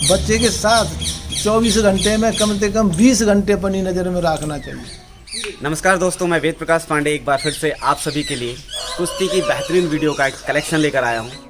बच्चे के साथ 24 घंटे में कम से कम 20 घंटे अपनी नज़र में रखना चाहिए। नमस्कार दोस्तों, मैं वेद प्रकाश पांडे एक बार फिर से आप सभी के लिए कुश्ती की बेहतरीन वीडियो का एक कलेक्शन लेकर आया हूं।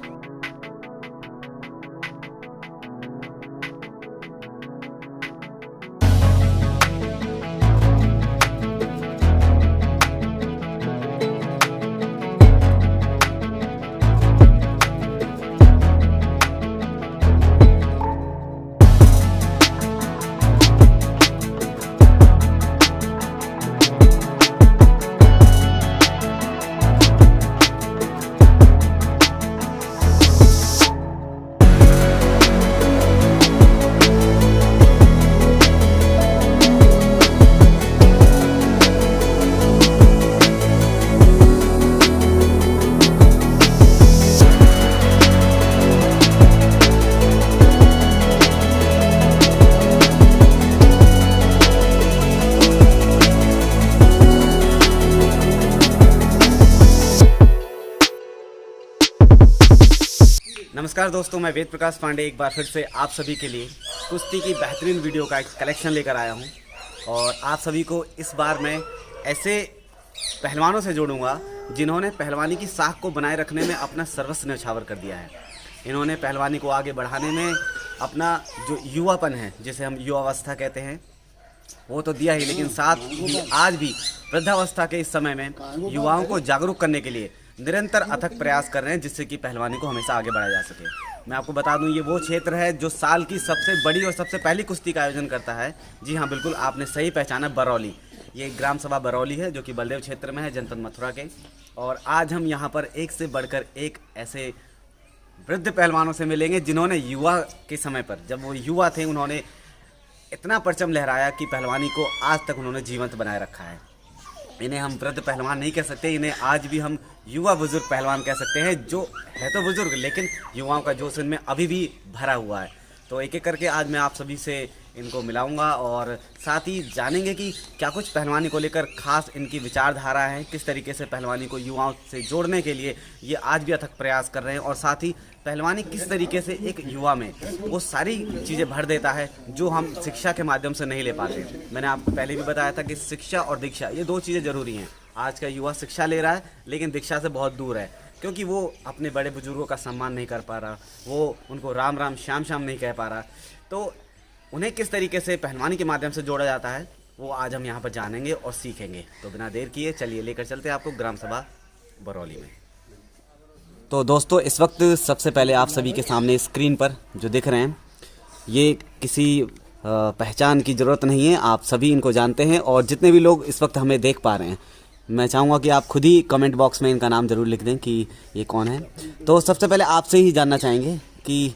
नमस्कार दोस्तों, मैं वेद प्रकाश पांडे एक बार फिर से आप सभी के लिए कुश्ती की बेहतरीन वीडियो का एक कलेक्शन लेकर आया हूं। और आप सभी को इस बार मैं ऐसे पहलवानों से जोड़ूंगा जिन्होंने पहलवानी की साख को बनाए रखने में अपना सर्वस्व न्यौछावर कर दिया है। इन्होंने पहलवानी को आगे बढ़ाने में अपना जो युवापन है, जिसे हम युवावस्था कहते हैं, वो तो दिया ही, लेकिन साथ ही आज भी वृद्धावस्था के इस समय में युवाओं को जागरूक करने के लिए निरंतर अथक प्रयास कर रहे हैं, जिससे कि पहलवानी को हमेशा आगे बढ़ाया जा सके। मैं आपको बता दूं, ये वो क्षेत्र है जो साल की सबसे बड़ी और सबसे पहली कुश्ती का आयोजन करता है। जी हाँ, बिल्कुल आपने सही पहचाना, बरौली। ये ग्राम सभा बरौली है जो कि बलदेव क्षेत्र में है, जनपद मथुरा के। और आज हम यहाँ पर एक से बढ़कर एक ऐसे वृद्ध पहलवानों से मिलेंगे जिन्होंने युवा के समय पर, जब वो युवा थे, उन्होंने इतना परचम लहराया कि पहलवानी को आज तक उन्होंने जीवंत बनाए रखा है। इन्हें हम वृद्ध पहलवान नहीं कह सकते, इन्हें आज भी हम युवा बुजुर्ग पहलवान कह सकते हैं, जो है तो बुजुर्ग लेकिन युवाओं का जोश इनमें अभी भी भरा हुआ है। तो एक एक करके आज मैं आप सभी से इनको मिलाऊंगा और साथ ही जानेंगे कि क्या कुछ पहलवानी को लेकर खास इनकी विचारधारा है, किस तरीके से पहलवानी को युवाओं से जोड़ने के लिए ये आज भी अथक प्रयास कर रहे हैं, और साथ ही पहलवानी किस तरीके से एक युवा में वो सारी चीज़ें भर देता है जो हम शिक्षा के माध्यम से नहीं ले पाते। मैंने आपको पहले भी बताया था कि शिक्षा और दीक्षा, ये दो चीज़ें ज़रूरी हैं। आज का युवा शिक्षा ले रहा है लेकिन दीक्षा से बहुत दूर है, क्योंकि वो अपने बड़े बुजुर्गों का सम्मान नहीं कर पा रहा, वो उनको राम राम श्याम श्याम नहीं कह पा रहा। तो उन्हें किस तरीके से पहलवानी के माध्यम से जोड़ा जाता है, वो आज हम यहाँ पर जानेंगे और सीखेंगे। तो बिना देर किए चलिए लेकर चलते हैं आपको ग्राम सभा बरौली में। तो दोस्तों, इस वक्त सबसे पहले आप सभी के सामने स्क्रीन पर जो दिख रहे हैं, ये किसी पहचान की ज़रूरत नहीं है, आप सभी इनको जानते हैं। और जितने भी लोग इस वक्त हमें देख पा रहे हैं, मैं चाहूँगा कि आप खुद ही कमेंट बॉक्स में इनका नाम ज़रूर लिख दें कि ये कौन है। तो सबसे पहले आपसे ही जानना चाहेंगे कि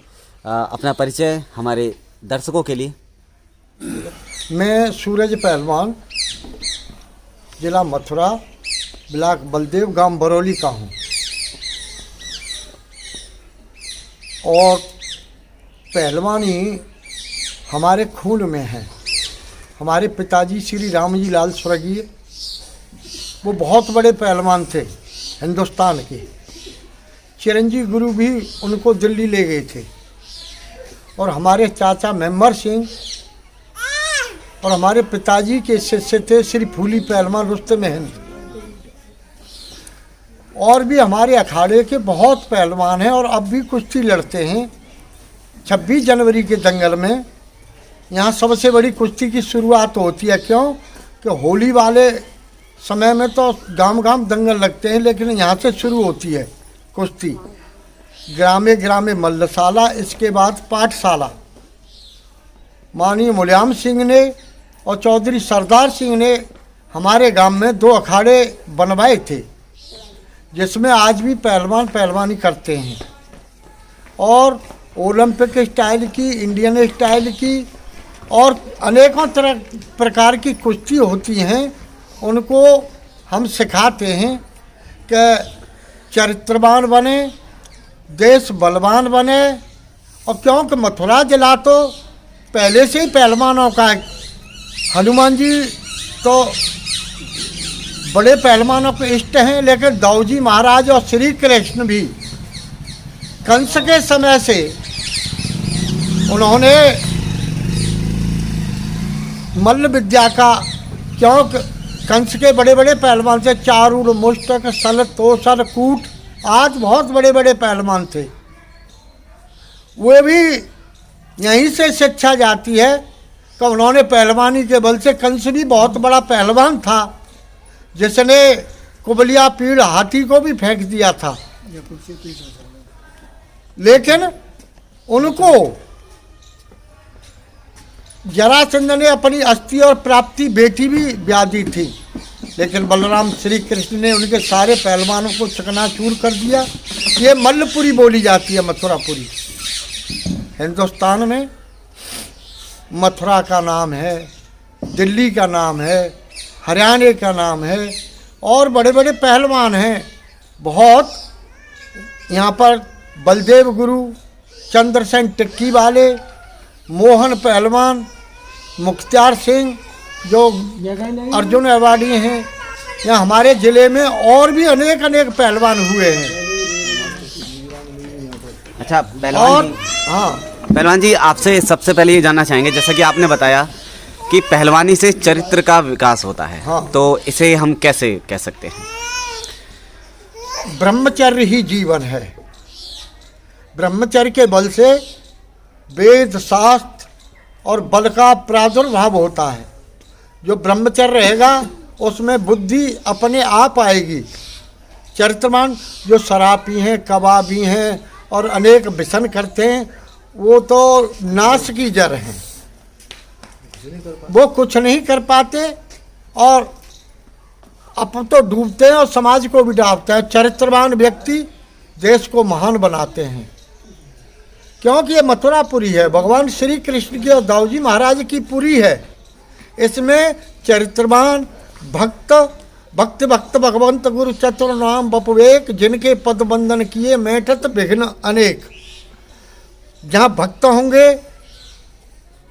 अपना परिचय हमारे दर्शकों के लिए। मैं सूरज पहलवान, जिला मथुरा, ब्लॉक बलदेव, गांव बरौली का हूँ। और पहलवानी हमारे खून में है। हमारे पिताजी श्री रामजी लाल स्वर्गीय, वो बहुत बड़े पहलवान थे हिंदुस्तान के। चिरंजीव गुरु भी उनको दिल्ली ले गए थे। और हमारे चाचा मेम्बर सिंह और हमारे पिताजी के शिष्य थे श्री फूली पहलवान रुस्तम हिंद। और भी हमारे अखाड़े के बहुत पहलवान हैं और अब भी कुश्ती लड़ते हैं। 26 जनवरी के दंगल में यहाँ सबसे बड़ी कुश्ती की शुरुआत होती है। क्यों कि होली वाले समय में तो गांव गांव दंगल लगते हैं, लेकिन यहाँ से शुरू होती है कुश्ती। ग्रामे ग्रामे मल्लशाला, इसके बाद पाठशाला। माननीय मुलायम सिंह ने और चौधरी सरदार सिंह ने हमारे गांव में 2 अखाड़े बनवाए थे, जिसमें आज भी पहलवान पहलवानी करते हैं। और ओलंपिक स्टाइल की, इंडियन स्टाइल की और अनेकों तरह प्रकार की कुश्ती होती हैं। उनको हम सिखाते हैं कि चरित्रवान बने, देश बलवान बने। और क्योंकि मथुरा जिला तो पहले से ही पहलवानों का है। हनुमान जी तो बड़े पहलवानों के इष्ट हैं, लेकिन दाऊजी महाराज और श्री कृष्ण भी कंस के समय से उन्होंने मल्ल विद्या का, क्यों कंस के बड़े बड़े पहलवान थे, चारूर, मुष्टक, सल, तोसर, कूट, आज बहुत बड़े बड़े पहलवान थे। वे भी यहीं से शिक्षा जाती है कि उन्होंने पहलवानी के बल से, कंस भी बहुत बड़ा पहलवान था जिसने कुबलिया पीड़ हाथी को भी फेंक दिया था, लेकिन उनको जरासंध ने अपनी अस्थि और प्राप्ति बेटी भी ब्याधी थी, लेकिन बलराम श्री कृष्ण ने उनके सारे पहलवानों को चकनाचूर कर दिया। ये मल्लपुरी बोली जाती है, मथुरापुरी। हिंदुस्तान में मथुरा का नाम है, दिल्ली का नाम है, हरियाणा का नाम है, और बड़े बड़े पहलवान हैं बहुत। यहाँ पर बलदेव गुरु, चंद्रसेन टिक्की वाले, मोहन पहलवान, मुख्तियार सिंह जो अर्जुन अवार्डी हैं, यहाँ हमारे ज़िले में और भी अनेक अनेक पहलवान हुए हैं। अच्छा पहलवान जी, हाँ, पहलवान जी आपसे सबसे पहले ये जानना चाहेंगे, जैसा कि आपने बताया कि पहलवानी से चरित्र का विकास होता है, हाँ। तो इसे हम कैसे कह सकते हैं? ब्रह्मचर्य ही जीवन है। ब्रह्मचर्य के बल से वेद, शास्त्र और बल का प्रादुर्भाव होता है। जो ब्रह्मचर्य रहेगा उसमें बुद्धि अपने आप आएगी। चरित्रवान जो शराबी हैं, कबाबी हैं और अनेक व्यसन करते हैं, वो तो नाश की जड़ हैं, वो कुछ नहीं कर पाते और अब तो डूबते हैं और समाज को भी डूबते हैं। चरित्रवान व्यक्ति देश को महान बनाते हैं, क्योंकि ये मथुरापुरी है, भगवान श्री कृष्ण की और दाऊजी महाराज की पुरी है। इसमें चरित्रवान भक्त, भक्त भक्त भगवंत गुरु चतुर नाम बपवेक, जिनके पद बंदन किए मैठत विघ्न अनेक। जहाँ भक्त होंगे,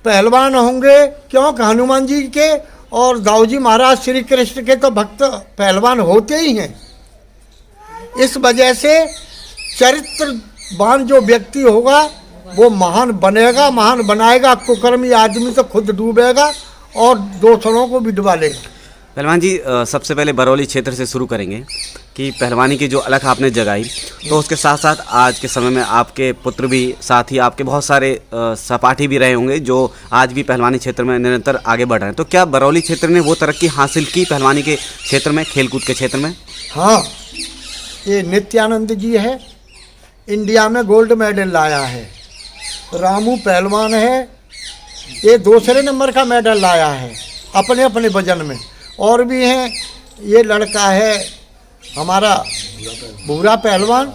पहलवान होंगे, क्योंकि हनुमान जी के और दाऊजी महाराज श्री कृष्ण के तो भक्त पहलवान होते ही हैं। इस वजह से चरित्रवान जो व्यक्ति होगा वो महान बनेगा, महान बनाएगा। कुकर्मी आदमी तो खुद डूबेगा और दूसरों को भी डुबा लेगा। पहलवान जी सबसे पहले बरौली क्षेत्र से शुरू करेंगे कि पहलवानी की जो अलख आपने जगाई, तो उसके साथ साथ आज के समय में आपके पुत्र भी, साथ ही आपके बहुत सारे सहपाठी भी रहे होंगे जो आज भी पहलवानी क्षेत्र में निरंतर आगे बढ़ रहे हैं। तो क्या बरौली क्षेत्र ने वो तरक्की हासिल की पहलवानी के क्षेत्र में, खेलकूद के क्षेत्र में? हाँ, ये नित्यानंद जी है, इंडिया में गोल्ड मेडल लाया है। रामू पहलवान है, ये दूसरे नंबर का मेडल लाया है अपने अपने वजन में। और भी हैं, ये लड़का है हमारा भूरा पहलवान,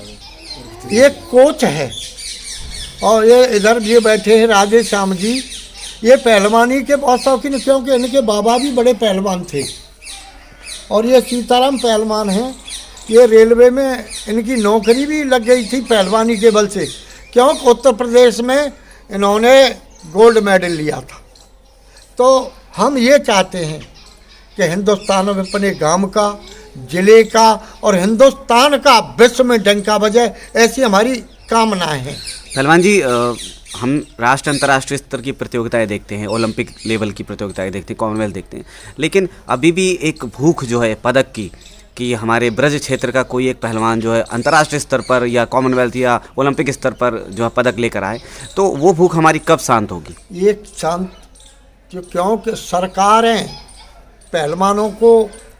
ये कोच है। और ये इधर भी बैठे हैं राधे श्याम जी, ये पहलवानी के बहुत शौकीन, क्योंकि इनके बाबा भी बड़े पहलवान थे। और ये सीताराम पहलवान हैं, ये रेलवे में इनकी नौकरी भी लग गई थी पहलवानी के बल से, क्योंकि उत्तर प्रदेश में इन्होंने गोल्ड मेडल लिया था। तो हम ये चाहते हैं कि हिंदुस्तान में अपने गांव का, ज़िले का और हिंदुस्तान का विश्व में डंका बजे, ऐसी हमारी कामनाएं हैं। पहलवान जी हम राष्ट्र अंतर्राष्ट्रीय स्तर की प्रतियोगिताएं देखते हैं, ओलंपिक लेवल की प्रतियोगिताएं देखते हैं, कॉमनवेल्थ देखते हैं, लेकिन अभी भी एक भूख जो है पदक की, कि हमारे ब्रज क्षेत्र का कोई एक पहलवान जो है अंतर्राष्ट्रीय स्तर पर या कॉमनवेल्थ या ओलंपिक स्तर पर जो है पदक लेकर आए, तो वो भूख हमारी कब शांत होगी? ये शांत क्योंकि सरकारें पहलवानों को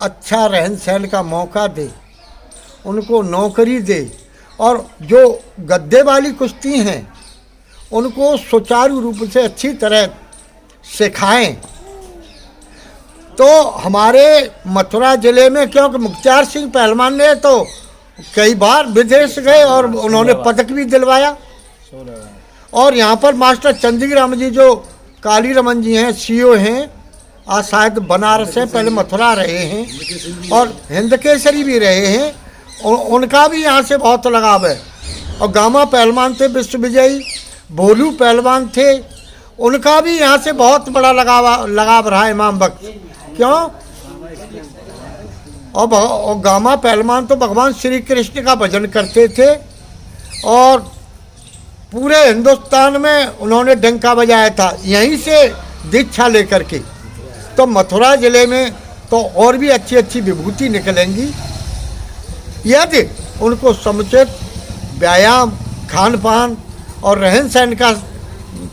अच्छा रहन सहन का मौका दे, उनको नौकरी दे, और जो गद्दे वाली कुश्ती हैं उनको सुचारू रूप से अच्छी तरह सिखाएं। तो हमारे मथुरा ज़िले में, क्योंकि मुख्तियार सिंह पहलवान ने तो कई बार विदेश गए और उन्होंने पदक भी दिलवाया। और यहाँ पर मास्टर चंदीराम जी जो काली रमन जी हैं, सीओ हैं, आज शायद बनारस से, पहले मथुरा रहे हैं और हिंद केसरी भी रहे हैं, उनका भी यहाँ से बहुत लगाव है। और गामा पहलवान थे विश्व विजयी, भोलू पहलवान थे, उनका भी यहाँ से बहुत बड़ा लगाव रहा इमाम वक्त। क्यों? और गामा पहलवान तो भगवान श्री कृष्ण का भजन करते थे और पूरे हिंदुस्तान में उन्होंने डंका बजाया था, यहीं से दीक्षा लेकर के। तो मथुरा जिले में तो और भी अच्छी अच्छी विभूति निकलेंगी यदि उनको समुचित व्यायाम, खान पान और रहन सहन का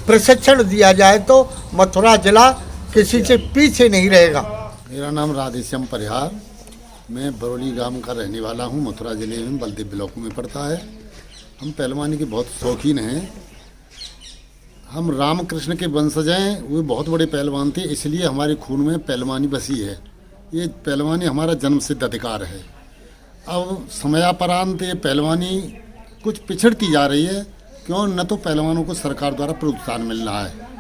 प्रशिक्षण दिया जाए तो मथुरा जिला किसी से पीछे नहीं रहेगा। मेरा नाम राधेश्याम परिहार, मैं बरौली गांव का रहने वाला हूं। मथुरा जिले में बलदेव ब्लॉक में पड़ता है। हम पहलवानी के बहुत शौकीन हैं। हम रामकृष्ण के वंशज हैं, वो बहुत बड़े पहलवान थे, इसलिए हमारे खून में पहलवानी बसी है। ये पहलवानी हमारा जन्म सिद्ध अधिकार है। अब समयापरांत ये पहलवानी कुछ पिछड़ती जा रही है, क्यों? न तो पहलवानों को सरकार द्वारा प्रोत्साहन मिल रहा है।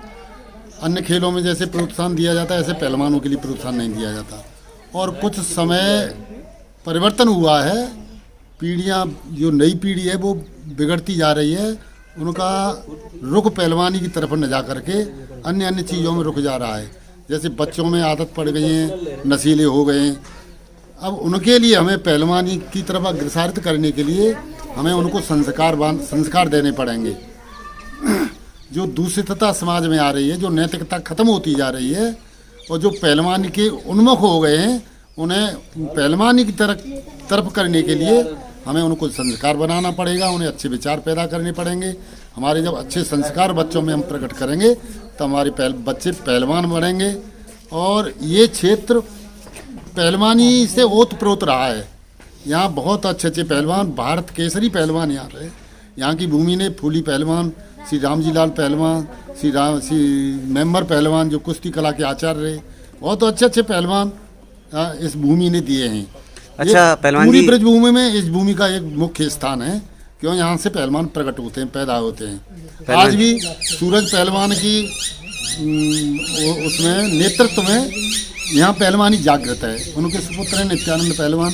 अन्य खेलों में जैसे प्रोत्साहन दिया जाता है, ऐसे पहलवानों के लिए प्रोत्साहन नहीं दिया जाता। और कुछ समय परिवर्तन हुआ है, पीढ़ियाँ, जो नई पीढ़ी है वो बिगड़ती जा रही है। उनका रुख पहलवानी की तरफ न जा करके अन्य अन्य चीज़ों में रुक जा रहा है। जैसे बच्चों में आदत पड़ गई है, नशीले हो गए हैं। अब उनके लिए हमें पहलवानी की तरफ अग्रसरित करने के लिए हमें उनको संस्कार देने पड़ेंगे। जो दूषितता समाज में आ रही है, जो नैतिकता खत्म होती जा रही है, और जो पहलवानी के उन्मुख हो गए हैं, उन्हें पहलवानी की तरफ करने के लिए हमें उनको संस्कार बनाना पड़ेगा। उन्हें अच्छे विचार पैदा करने पड़ेंगे। हमारे जब अच्छे संस्कार बच्चों में हम प्रकट करेंगे तो हमारे बच्चे पहलवान बनेंगे। और ये क्षेत्र पहलवानी से ओतप्रोत रहा है। यहाँ बहुत अच्छे अच्छे पहलवान, भारत केसरी पहलवान यहाँ रहे। यहाँ की भूमि ने फूली पहलवान, श्री रामजी लाल पहलवान, श्री मेम्बर पहलवान जो कुश्ती कला के आचार्य रहे, बहुत अच्छे अच्छे पहलवान इस भूमि ने दिए हैं। अच्छा पहलवान पूरी जी, ब्रजभूमि में इस भूमि का एक मुख्य स्थान है, क्यों? यहाँ से पहलवान प्रकट होते हैं, पैदा होते हैं। आज भी सूरज पहलवान की उसमें नेतृत्व में यहाँ पहलवानी जागृत है। उनके सुपुत्र हैं नित्यानंद पहलवान,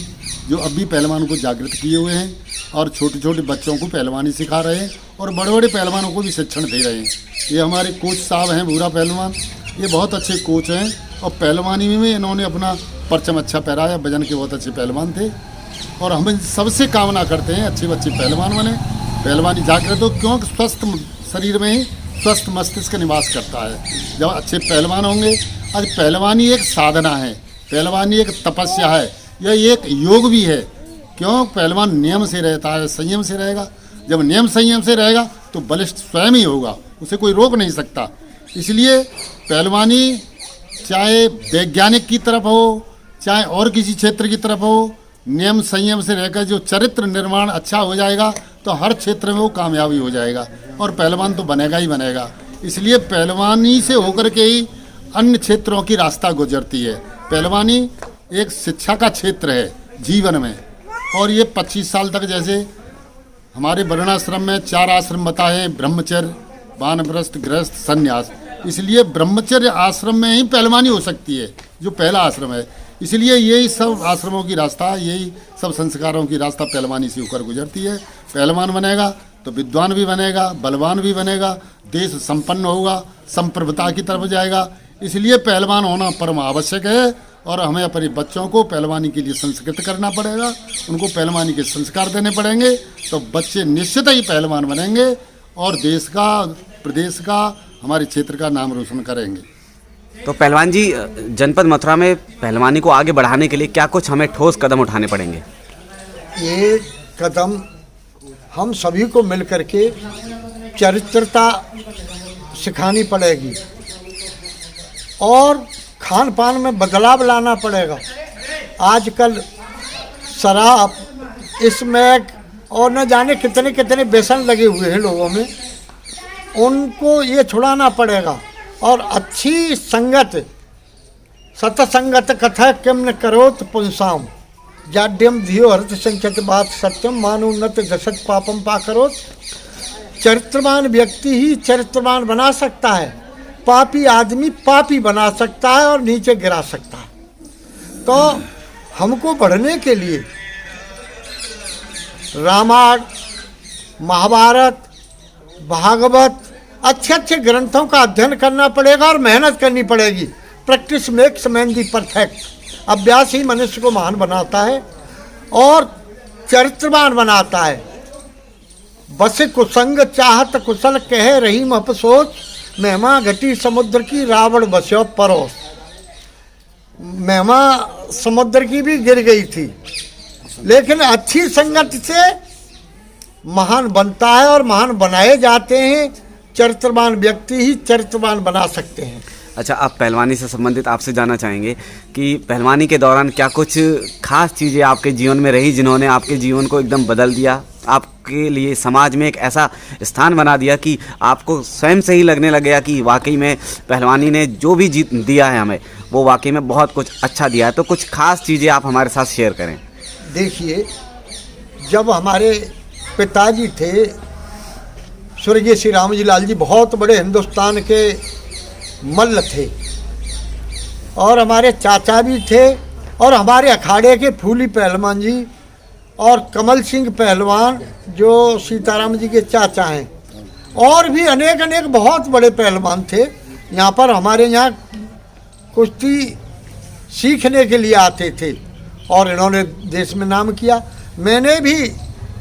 जो अब भी पहलवान को जागृत किए हुए हैं और छोटे छोटे बच्चों को पहलवानी सिखा रहे हैं और बड़े बड़े पहलवानों को भी शिक्षण दे रहे हैं। ये हमारे कोच साहब हैं, भूरा पहलवान, ये बहुत अच्छे कोच हैं और पहलवानी में इन्होंने अपना परचम अच्छा पहराया। वजन के बहुत अच्छे पहलवान थे और हम सबसे कामना करते हैं अच्छे बच्चे पहलवान बने, पहलवानी जागृत हो, क्योंकि स्वस्थ शरीर में ही स्वस्थ मस्तिष्क निवास करता है। जब अच्छे पहलवान होंगे, आज पहलवानी एक साधना है, पहलवानी एक तपस्या है, यह एक योग भी है। क्यों? पहलवान नियम से रहता है, संयम से रहेगा। जब नियम संयम से रहेगा तो बलिष्ठ स्वयं ही होगा, उसे कोई रोक नहीं सकता। इसलिए पहलवानी चाहे वैज्ञानिक की तरफ हो, चाहे और किसी क्षेत्र की तरफ हो, नियम संयम से रहकर जो चरित्र निर्माण अच्छा हो जाएगा तो हर क्षेत्र में वो कामयाबी हो जाएगा और पहलवान तो बनेगा ही बनेगा। इसलिए पहलवानी से होकर के ही अन्य क्षेत्रों की रास्ता गुजरती है। पहलवानी एक शिक्षा का क्षेत्र है जीवन में, और ये 25 साल तक, जैसे हमारे वर्णाश्रम में 4 आश्रम बताए हैं, ब्रह्मचर्य, वानप्रस्थ, गृहस्थ, संन्यास। इसलिए ब्रह्मचर्य आश्रम में ही पहलवानी हो सकती है, जो पहला आश्रम है। इसलिए यही सब आश्रमों की रास्ता, यही सब संस्कारों की रास्ता पहलवानी से होकर गुजरती है। पहलवान बनेगा तो विद्वान भी बनेगा, बलवान भी बनेगा, देश संपन्न होगा, संप्रभुता की तरफ जाएगा। इसलिए पहलवान होना परम आवश्यक है और हमें अपने बच्चों को पहलवानी के लिए संस्कृत करना पड़ेगा, उनको पहलवानी के संस्कार देने पड़ेंगे, तो बच्चे निश्चित ही पहलवान बनेंगे और देश का, प्रदेश का, हमारे क्षेत्र का नाम रोशन करेंगे। तो पहलवान जी, जनपद मथुरा में पहलवानी को आगे बढ़ाने के लिए क्या कुछ हमें ठोस कदम उठाने पड़ेंगे? ये कदम हम सभी को मिलकर के चरित्रता सिखानी पड़ेगी और खान पान में बदलाव लाना पड़ेगा। आजकल शराब, स्मैक और न जाने कितने कितने व्यसन लगे हुए हैं लोगों में, उनको ये छुड़ाना पड़ेगा। और अच्छी संगत, सतसंगत कथा किम न करोत पुंसाम, जाड्यम धियो हर्ष संचत बात सत्यम मानुन्नत दशत पापम पा करोत। चरित्रवान व्यक्ति ही चरित्रवान बना सकता है, पापी आदमी पापी बना सकता है और नीचे गिरा सकता है। तो हमको बढ़ने के लिए रामायण, महाभारत, भागवत, अच्छे अच्छे ग्रंथों का अध्ययन करना पड़ेगा और मेहनत करनी पड़ेगी। प्रैक्टिस मेक्स मैन दी परफेक्ट। अभ्यास ही मनुष्य को महान बनाता है और चरित्रवान बनाता है। बस कुसंग चाहत कुशल कह रहीम अफसोस, महिमा घटी समुद्र की रावण बस्यो परोस। महिमा समुद्र की भी गिर गई थी, लेकिन अच्छी संगत से महान बनता है और महान बनाए जाते हैं। चरित्रवान व्यक्ति ही चरित्रवान बना सकते हैं। अच्छा, आप पहलवानी से संबंधित आपसे जानना चाहेंगे कि पहलवानी के दौरान क्या कुछ खास चीज़ें आपके जीवन में रही जिन्होंने आपके जीवन को एकदम बदल दिया, आपके लिए समाज में एक ऐसा स्थान बना दिया कि आपको स्वयं से ही लगने लग गया कि वाकई में पहलवानी ने जो भी जीत दिया है हमें, वो वाकई में बहुत कुछ अच्छा दिया है। तो कुछ खास चीज़ें आप हमारे साथ शेयर करें। देखिए, जब हमारे पिताजी थे स्वर्गीय श्री रामजी लाल जी, बहुत बड़े हिंदुस्तान के मल्ल थे, और हमारे चाचा भी थे, और हमारे अखाड़े के फूली पहलवान जी और कमल सिंह पहलवान जो सीताराम जी के चाचा हैं, और भी अनेक अनेक बहुत बड़े पहलवान थे। यहाँ पर हमारे यहाँ कुश्ती सीखने के लिए आते थे और इन्होंने देश में नाम किया। मैंने भी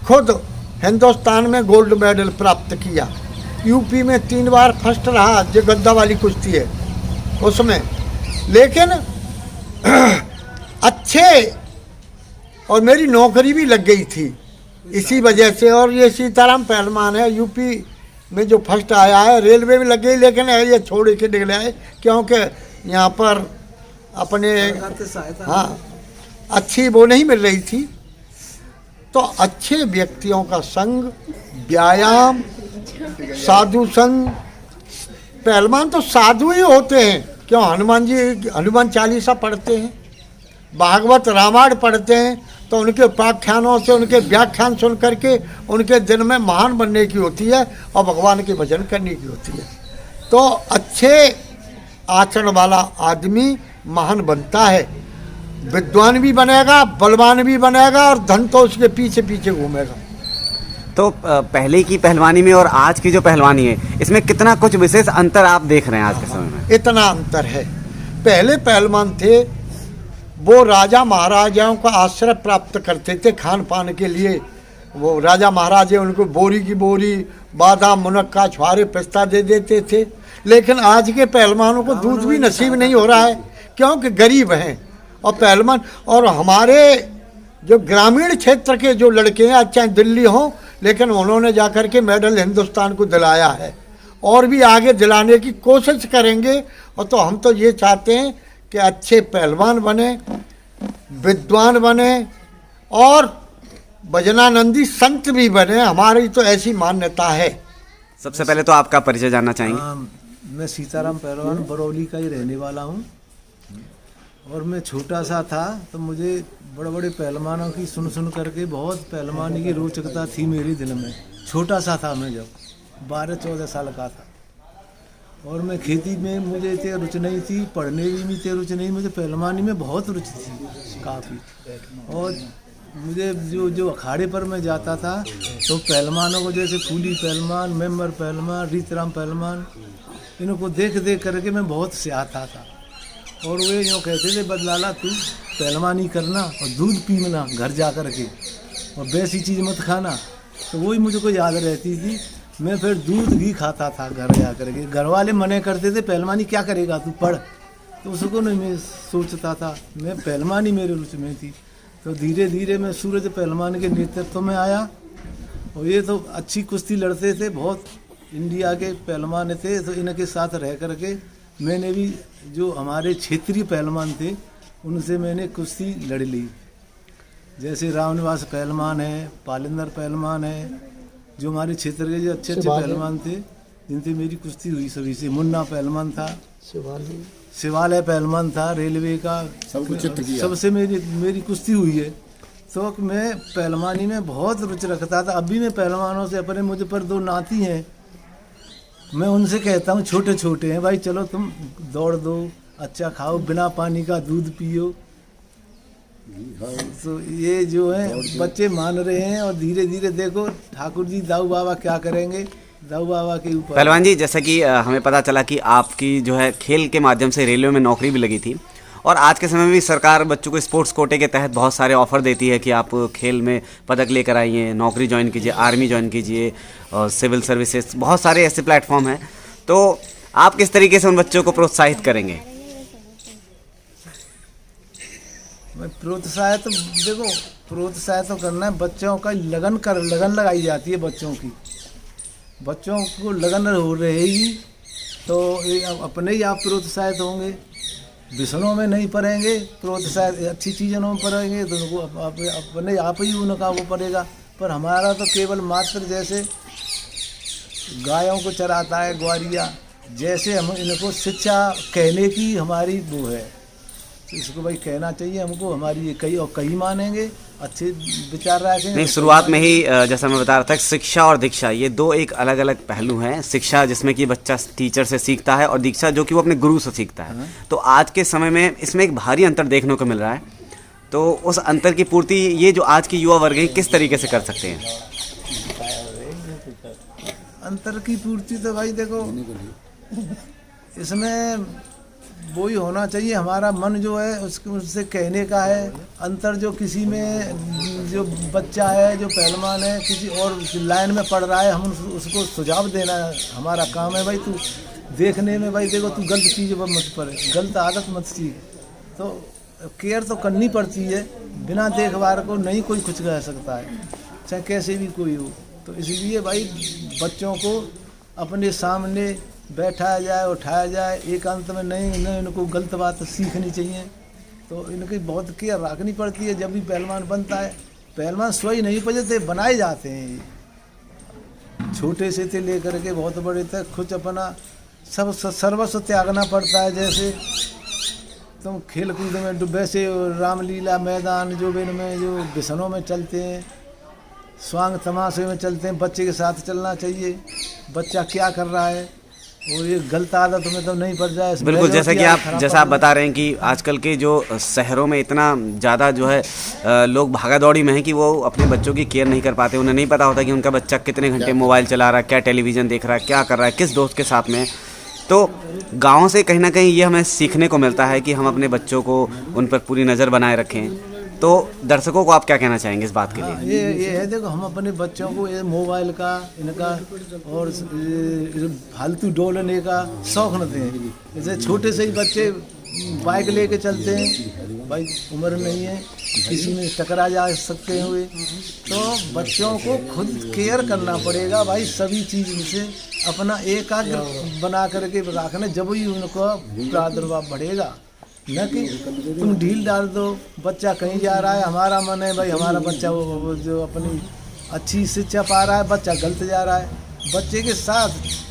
खुद हिंदुस्तान में गोल्ड मेडल प्राप्त किया। यूपी में 3 बार फर्स्ट रहा, जो गद्दा वाली कुश्ती है उसमें। लेकिन अच्छे, और मेरी नौकरी भी लग गई थी इसी वजह से। और ये सीताराम पहलवान है, यूपी में जो फर्स्ट आया है, रेलवे में लग गई, लेकिन ये छोड़ के निकले आए क्योंकि यहाँ पर अपने हाँ अच्छी वो नहीं मिल रही थी। तो अच्छे व्यक्तियों का संग, व्यायाम, साधु संग, पहलवान तो साधु ही होते हैं। क्यों, हनुमान जी हनुमान चालीसा पढ़ते हैं, भागवत रामायण पढ़ते हैं, तो उनके उपाख्यानों से, उनके व्याख्यान सुन करके उनके दिन में महान बनने की होती है और भगवान के भजन करने की होती है। तो अच्छे आचरण वाला आदमी महान बनता है, विद्वान भी बनेगा, बलवान भी बनेगा, और धन तो उसके पीछे पीछे घूमेगा। तो पहले की पहलवानी में और आज की जो पहलवानी है, इसमें कितना कुछ विशेष अंतर आप देख रहे हैं आज के समय में? इतना अंतर है। पहले पहलवान थे वो राजा महाराजाओं का आश्रय प्राप्त करते थे खान पान के लिए। वो राजा महाराजा उनको बोरी की बोरी बादाम, मुनक्का, छुआरे, पिस्ता दे देते थे। लेकिन आज के पहलवानों को दूध भी नसीब नहीं हो रहा है, क्योंकि गरीब हैं। और पहलवान, और हमारे जो ग्रामीण क्षेत्र के जो लड़के हैं, चाहे दिल्ली हों, लेकिन उन्होंने जाकर के मेडल हिंदुस्तान को दिलाया है और भी आगे दिलाने की कोशिश करेंगे। और तो हम तो ये चाहते हैं कि अच्छे पहलवान बने, विद्वान बने, और भजनानंदी संत भी बने। हमारी तो ऐसी मान्यता है। सबसे पहले तो आपका परिचय जानना चाहेंगे। मैं सीताराम पहलवान बरौली का ही रहने वाला हूँ, और मैं छोटा सा था तो मुझे बड़े बड़े पहलवानों की सुन करके बहुत पहलवानी की रोचकता थी मेरे दिल में। छोटा सा था मैं, जब 12-14 साल का था, और मैं खेती में मुझे इतनी रुचि नहीं थी, पढ़ने में इतनी रुचि नहीं, मुझे पहलवानी में बहुत रुचि थी काफ़ी। और मुझे जो अखाड़े पर मैं जाता था तो पहलवानों को, जैसे फूली पहलवान, मेंबर पहलवान, रीतराम पहलवान, इनको देख करके मैं बहुत स्याहता था। और वे यूँ कहते थे, बदलाला तू पहलवानी करना और दूध पीना घर जा कर के, और वैसी चीज़ मत खाना। तो वही मुझको याद रहती थी। मैं फिर दूध घी खाता था घर जा कर के। घर वाले मने करते थे, पहलवानी क्या करेगा तू, पढ़। तो उसको नहीं मैं सोचता था, मैं पहलवानी मेरे रुचि में थी। तो धीरे धीरे मैं सूरज पहलवान के नेतृत्व में आया, और ये तो अच्छी कुश्ती लड़ते थे, बहुत इंडिया के पहलवान थे। तो इनके साथ रह करके मैंने भी, जो हमारे क्षेत्रीय पहलवान थे, उनसे मैंने कुश्ती लड़ ली। जैसे रामनिवास पहलवान है, पालिंदर पहलवान है, जो हमारे क्षेत्र के जो अच्छे अच्छे पहलवान थे, जिनसे मेरी कुश्ती हुई सभी से। मुन्ना पहलवान था, शिवालय पहलवान था रेलवे का, सबसे मेरी कुश्ती हुई है। तो मैं पहलवानी में बहुत रुचि रखता था। अभी मैं पहलवानों से, अपने मुझ पर 2 नाती हैं, मैं उनसे कहता हूँ, छोटे छोटे हैं, भाई चलो तुम दौड़ दो, अच्छा खाओ, बिना पानी का दूध पियो। तो ये जो है बच्चे मान रहे हैं, और धीरे धीरे देखो ठाकुर जी दाऊ बाबा क्या करेंगे, दाऊ बाबा के ऊपर। पहलवान जी, जैसा कि हमें पता चला कि आपकी जो है खेल के माध्यम से रेलवे में नौकरी भी लगी थी, और आज के समय में भी सरकार बच्चों को स्पोर्ट्स कोटे के तहत बहुत सारे ऑफर देती है कि आप खेल में पदक लेकर आइए, नौकरी ज्वाइन कीजिए, आर्मी ज्वाइन कीजिए, और सिविल सर्विसेज, बहुत सारे ऐसे प्लेटफॉर्म हैं। तो आप किस तरीके से उन बच्चों को प्रोत्साहित करेंगे? मैं प्रोत्साहित तो देखो, प्रोत्साहित तो करना है, बच्चों का लगन लगाई जाती है। बच्चों को लगन हो रहेगी तो अपने ही आप प्रोत्साहित होंगे। विषयों में नहीं पढ़ेंगे, प्रोत्साहित अच्छी चीज़ों में पढ़ेंगे तो उनको अपने आप ही उनका वो पड़ेगा। पर हमारा तो केवल मात्र जैसे गायों को चराता है ग्वारिया, जैसे हम इनको शिक्षा कहने की हमारी वो है, इसको भाई कहना चाहिए हमको, हमारी ये कई मानेंगे, अच्छे विचार रखेंगे। नहीं, शुरुआत में ही जैसा मैं बता रहा था, शिक्षा और दीक्षा ये दो एक अलग अलग पहलू हैं। शिक्षा जिसमें कि बच्चा टीचर से सीखता है, और दीक्षा जो कि वो अपने गुरु से सीखता है। तो आज के समय में इसमें एक भारी अंतर देखने को मिल रहा है। तो उस अंतर की पूर्ति ये जो आज की युवा वर्ग है किस तरीके से कर सकते हैं? अंतर की पूर्ति तो भाई देखो, इसमें वो ही होना चाहिए, हमारा मन जो है उससे कहने का है। अंतर जो किसी में जो बच्चा है, जो पहलवान है, किसी और लाइन में पढ़ रहा है, हम उसको सुझाव देना हमारा काम है। भाई तू देखने में भाई देखो, तू गलत चीज़ पर मत पड़े, गलत आदत मत सीख। तो केयर तो करनी पड़ती है, बिना देखभाल को नहीं कोई कुछ कह सकता है, चाहे कैसे भी कोई हो। तो इसलिए भाई बच्चों को अपने सामने बैठाया जाए, उठाया जाए, एकांत में नहीं इनको गलत बात सीखनी चाहिए। तो इनकी बहुत केयर रखनी पड़ती है। जब भी पहलवान बनता है, पहलवान स्वयं नहीं बजते, बनाए जाते हैं। छोटे से थे लेकर के बहुत बड़े तक कुछ अपना सब सर्वस्व त्यागना पड़ता है। जैसे तुम खेल कूद में वैसे रामलीला मैदान जो इनमें जो बिसनों में चलते हैं, स्वांग तमाशे में चलते हैं, बच्चे के साथ चलना चाहिए। बच्चा क्या कर रहा है और ये गलत आदत में तो नहीं पड़ जाए। बिल्कुल, जैसा आप बता रहे हैं कि आजकल के जो शहरों में इतना ज़्यादा जो है लोग भागा दौड़ी में हैं कि वो अपने बच्चों की केयर नहीं कर पाते। उन्हें नहीं पता होता कि उनका बच्चा कितने घंटे मोबाइल चला रहा है, क्या टेलीविज़न देख रहा है, क्या कर रहा है, किस दोस्त के साथ में। तो गाँव से कहीं ना कहीं ये हमें सीखने को मिलता है कि हम अपने बच्चों को उन पर पूरी नज़र बनाए रखें। तो दर्शकों को आप क्या कहना चाहेंगे इस बात के लिए? हाँ, ये है देखो, हम अपने बच्चों को ये मोबाइल का इनका और फालतू डोलने का शौक न दें। जैसे छोटे से ही बच्चे बाइक लेके चलते हैं, भाई उम्र नहीं है, किसी में टकरा जा सकते हुए। तो बच्चों को खुद केयर करना पड़ेगा भाई, सभी चीज़ से अपना एकाग्र बना करके रखना, जब ही उनको प्रादुर्भाव बढ़ेगा। न कि तुम ढील डाल दो, बच्चा कहीं जा रहा है, हमारा मन है भाई हमारा बच्चा वो जो अपनी अच्छी शिक्षा पा रहा है, बच्चा गलत जा रहा है। बच्चे के साथ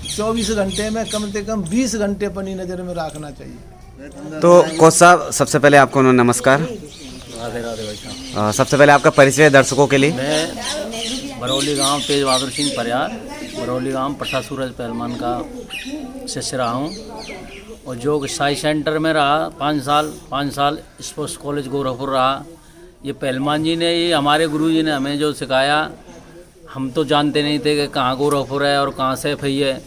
24 घंटे में कम से कम 20 घंटे अपनी नज़र में रखना चाहिए। तो कोच साहब, सबसे पहले आपको नमस्कार। राधे राधे भाई साहब। सबसे पहले आपका परिचय दर्शकों के लिए। मैं बरौली गांव तेज बहादुर सिंह परियार, बरौली गांव पट्टा सूरज पहलवान का शिष्य रहा हूँ, और योग साई सेंटर में रहा 5 साल स्पोर्ट्स कॉलेज गोरखपुर रहा। ये पहलवान जी ने, ये हमारे गुरु जी ने हमें जो सिखाया, हम तो जानते नहीं थे कि कहाँ गोरखपुर है और कहाँ से फई है।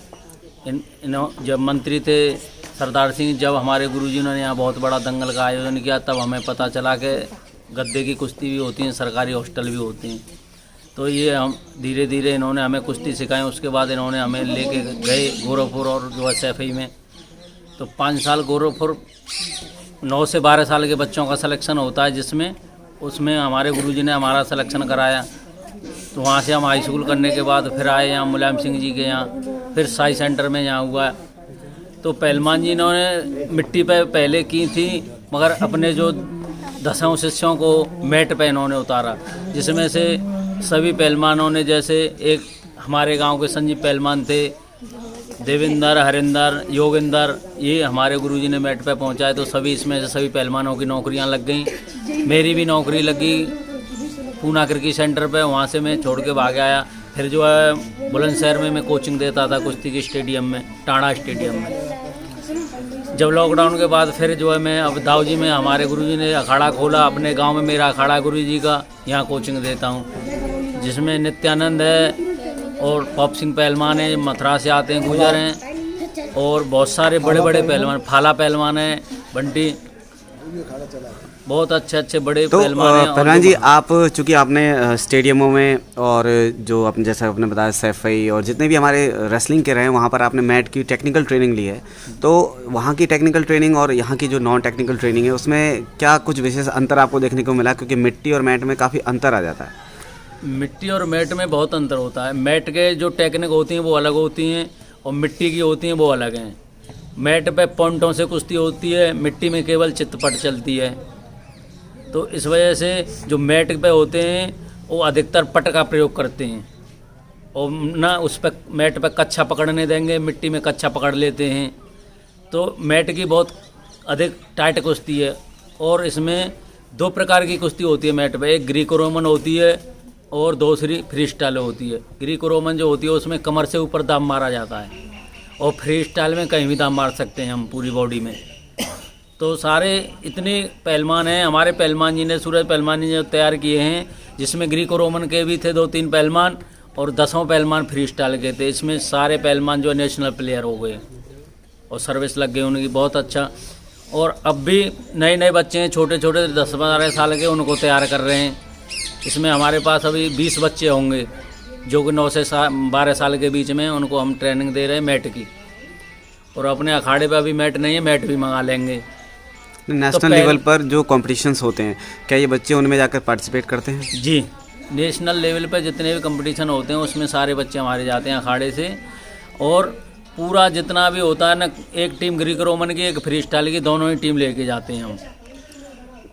जब मंत्री थे सरदार सिंह, जब हमारे गुरुजी ने यहाँ बहुत बड़ा दंगल का आयोजन किया, तब हमें पता चला कि गद्दे की कुश्ती भी होती है, सरकारी हॉस्टल भी होती हैं। तो ये हम धीरे धीरे इन्होंने हमें कुश्ती सिखाई। उसके बाद इन्होंने हमें लेके गए गोरखपुर और जो है सैफई में। तो 5 साल गोरखपुर, 9 से 12 साल के बच्चों का सिलेक्शन होता है, जिसमें उसमें हमारे गुरुजी ने हमारा सिलेक्शन कराया। तो वहाँ से हम हाई स्कूल करने के बाद फिर आए यहाँ मुलायम सिंह जी के यहाँ, फिर साई सेंटर में यहाँ हुआ। तो पहलवान जी इन्होंने मिट्टी पे पहले की थी, मगर अपने जो 10 शिष्यों को मैट पे इन्होंने उतारा, जिसमें से सभी पहलवानों ने, जैसे एक हमारे गांव के संजीव पहलवान थे, देवेंद्र, हरिंदर, योगेंद्र, ये हमारे गुरुजी ने मैट पे पहुंचाए। तो सभी इसमें से सभी पहलवानों की नौकरियां लग गई। मेरी भी नौकरी लगी पूना क्रिकेट सेंटर पे, वहाँ से मैं छोड़ के भाग आया। फिर जो है बुलंदशहर में मैं कोचिंग देता था कुश्ती के स्टेडियम में, टाणा स्टेडियम में। जब लॉकडाउन के बाद फिर जो है मैं अब दाऊजी में हमारे गुरुजी ने अखाड़ा खोला, अपने गांव में मेरा अखाड़ा गुरुजी का, यहाँ कोचिंग देता हूँ, जिसमें नित्यानंद है और पॉप सिंह पहलवान है, मथुरा से आते हैं, गुजर हैं, और बहुत सारे बड़े बड़े पहलवान, फाला पहलवान है, बंटी, ये अखाड़ा चला है। बहुत अच्छे अच्छे बड़े तो पहलवान हैं। और पहलवान जो- जी, आप चूंकि आपने स्टेडियमों में और जो आपने जैसा आपने बताया सैफई और जितने भी हमारे रेसलिंग के रहे हैं वहाँ पर आपने मैट की टेक्निकल ट्रेनिंग ली है, तो वहाँ की टेक्निकल ट्रेनिंग और यहाँ की जो नॉन टेक्निकल ट्रेनिंग है उसमें क्या कुछ विशेष अंतर आपको देखने को मिला? क्योंकि मिट्टी और मैट में काफ़ी अंतर आ जाता है। मिट्टी और मैट में बहुत अंतर होता है। मैट के जो टेक्निक होती हैं वो अलग होती हैं और मिट्टी की होती हैं वो अलग हैं। मैट पे पॉइंटों से कुश्ती होती है, मिट्टी में केवल चितपट चलती है। तो इस वजह से जो मैट पे होते हैं वो अधिकतर पट का प्रयोग करते हैं और ना उस पर मैट पे कच्छा पकड़ने देंगे, मिट्टी में कच्छा पकड़ लेते हैं। तो मैट की बहुत अधिक टाइट कुश्ती है और इसमें 2 प्रकार की कुश्ती होती है मैट पे। एक ग्रीको रोमन होती है और दूसरी फ्री स्टाइल होती है। ग्रीको रोमन जो होती है उसमें कमर से ऊपर दाम मारा जाता है और फ्री स्टाइल में कहीं भी दाम मार सकते हैं हम पूरी बॉडी में। तो सारे इतने पहलवान हैं। हमारे पहलवान जी ने, सूरज पहलवान जी ने तैयार किए हैं, जिसमें ग्रीको रोमन के भी थे 2-3 पहलवान और 10 पहलवान फ्री स्टाइल के थे। इसमें सारे पहलवान जो नेशनल प्लेयर हो गए और सर्विस लग गई उनकी बहुत अच्छा। और अब भी नए नए बच्चे हैं, छोटे छोटे 10-12 साल के, उनको तैयार कर रहे हैं। इसमें हमारे पास अभी 20 बच्चे होंगे जो कि 9 से 12 साल के बीच में, उनको हम ट्रेनिंग दे रहे हैं मैट की। और अपने अखाड़े पे अभी मैट नहीं है, मैट भी मंगा लेंगे। नेशनल लेवल पर जो कॉम्पिटिशन्स होते हैं, क्या ये बच्चे उनमें जाकर पार्टिसिपेट करते हैं? जी, नेशनल लेवल पे जितने भी कंपटीशन होते हैं उसमें सारे बच्चे हमारे जाते हैं अखाड़े से। और पूरा जितना भी होता है ना, एक टीम ग्रीक रोमन की, एक फ्री स्टाइल की, दोनों ही टीम लेके जाते हैं हम।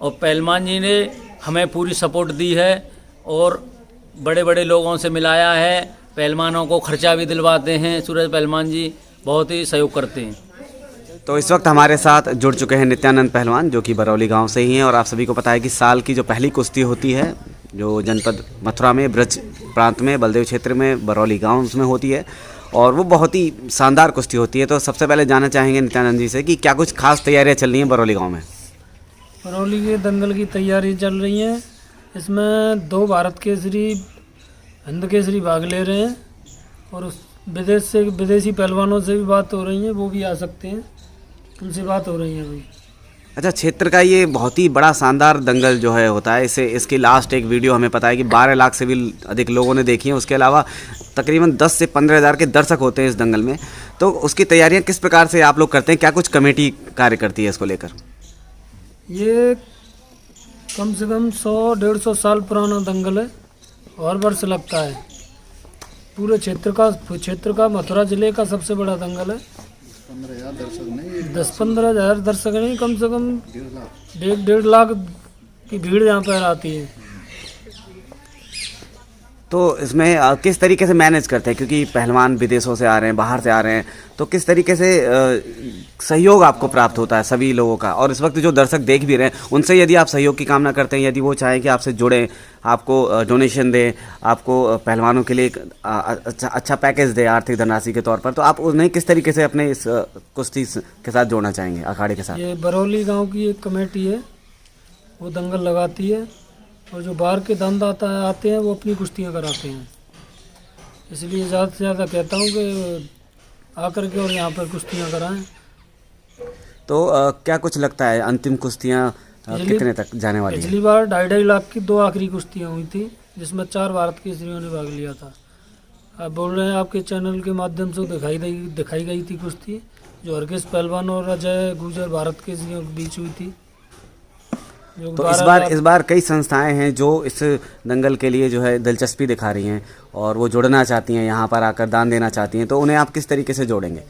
और पहलवान जी ने हमें पूरी सपोर्ट दी है और बड़े बड़े लोगों से मिलाया है। पहलवानों को खर्चा भी दिलवाते हैं। सूरज पहलवान जी बहुत ही सहयोग करते हैं। तो इस वक्त हमारे साथ जुड़ चुके हैं नित्यानंद पहलवान, जो कि बरौली गांव से ही हैं। और आप सभी को पता है कि साल की जो पहली कुश्ती होती है, जो जनपद मथुरा में, ब्रज प्रांत में, बलदेव क्षेत्र में, बरौली गांव उसमें होती है और वो बहुत ही शानदार कुश्ती होती है। तो सबसे पहले जानना चाहेंगे नित्यानंद जी से कि क्या कुछ खास तैयारियाँ चल रही हैं बरौली गाँव में? बरौली के दंगल की तैयारी चल रही है। इसमें 2 भारत केसरी, हिंद केसरी भाग ले रहे हैं और उस विदेशी पहलवानों से भी बात हो रही है, वो भी आ सकते हैं, उनसे बात हो रही है अभी। अच्छा, क्षेत्र का ये बहुत ही बड़ा शानदार दंगल जो है होता है, इसकी लास्ट एक वीडियो हमें पता है कि 12 लाख से भी अधिक लोगों ने देखी है। उसके अलावा तकरीबन 10 से 15 हज़ार के दर्शक होते हैं इस दंगल में। तो उसकी तैयारियां किस प्रकार से आप लोग करते हैं? क्या कुछ कमेटी कार्य करती है इसको लेकर? ये कम से कम 100-150 साल पुराना दंगल है, हर वर्ष लगता है। पूरे क्षेत्र का मथुरा जिले का सबसे बड़ा दंगल है। 10-15 हज़ार दर्शक नहीं, कम से कम 1.5 लाख की भीड़ यहाँ पर आती है। तो इसमें किस तरीके से मैनेज करते हैं, क्योंकि पहलवान विदेशों से आ रहे हैं, बाहर से आ रहे हैं, तो किस तरीके से सहयोग आपको प्राप्त होता है सभी लोगों का? और इस वक्त जो दर्शक देख भी रहे हैं उनसे यदि आप सहयोग की कामना करते हैं, यदि वो चाहें कि आपसे जुड़ें, आपको डोनेशन दें, आपको पहलवानों के लिए एक अच्छा पैकेज दें आर्थिक धनराशि के तौर पर, तो आप उन्हें किस तरीके से अपने इस कुश्ती के साथ जोड़ना चाहेंगे, अखाड़े के साथ? ये बरौली गांव की एक कमेटी है, वो दंगल लगाती है और जो बाहर के दानदाता आते हैं वो अपनी कुश्तियाँ कराते हैं। इसलिए ज़्यादा से ज़्यादा कहता हूँ कि आकर के और यहाँ पर कुश्तियाँ कराएं। तो क्या कुछ लगता है अंतिम कुश्तियाँ कितने तक जाने वाली हैं? पिछली बार 2.5 लाख की 2 आखिरी कुश्तियाँ हुई थी, जिसमें 4 भारत केसरियों ने भाग लिया था। आप बोल रहे हैं आपके चैनल के माध्यम से दिखाई गई थी कुश्ती, जो हरकेश पहलवान और अजय गुजर भारत केसरियों के बीच हुई थी। तो इस बार कई संस्थाएं हैं जो इस दंगल के लिए जो है दिलचस्पी दिखा रही हैं और वो जुड़ना चाहती हैं, यहाँ पर आकर दान देना चाहती हैं, तो उन्हें आप किस तरीके से जोड़ेंगे?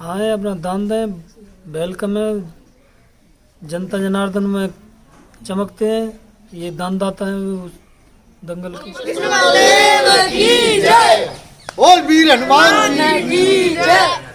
आए, अपना दान दें, वेलकम है। जनता जनार्दन में चमकते हैं, ये दानदाता हैं दंगल के। बोल वीर हनुमान जी की जय।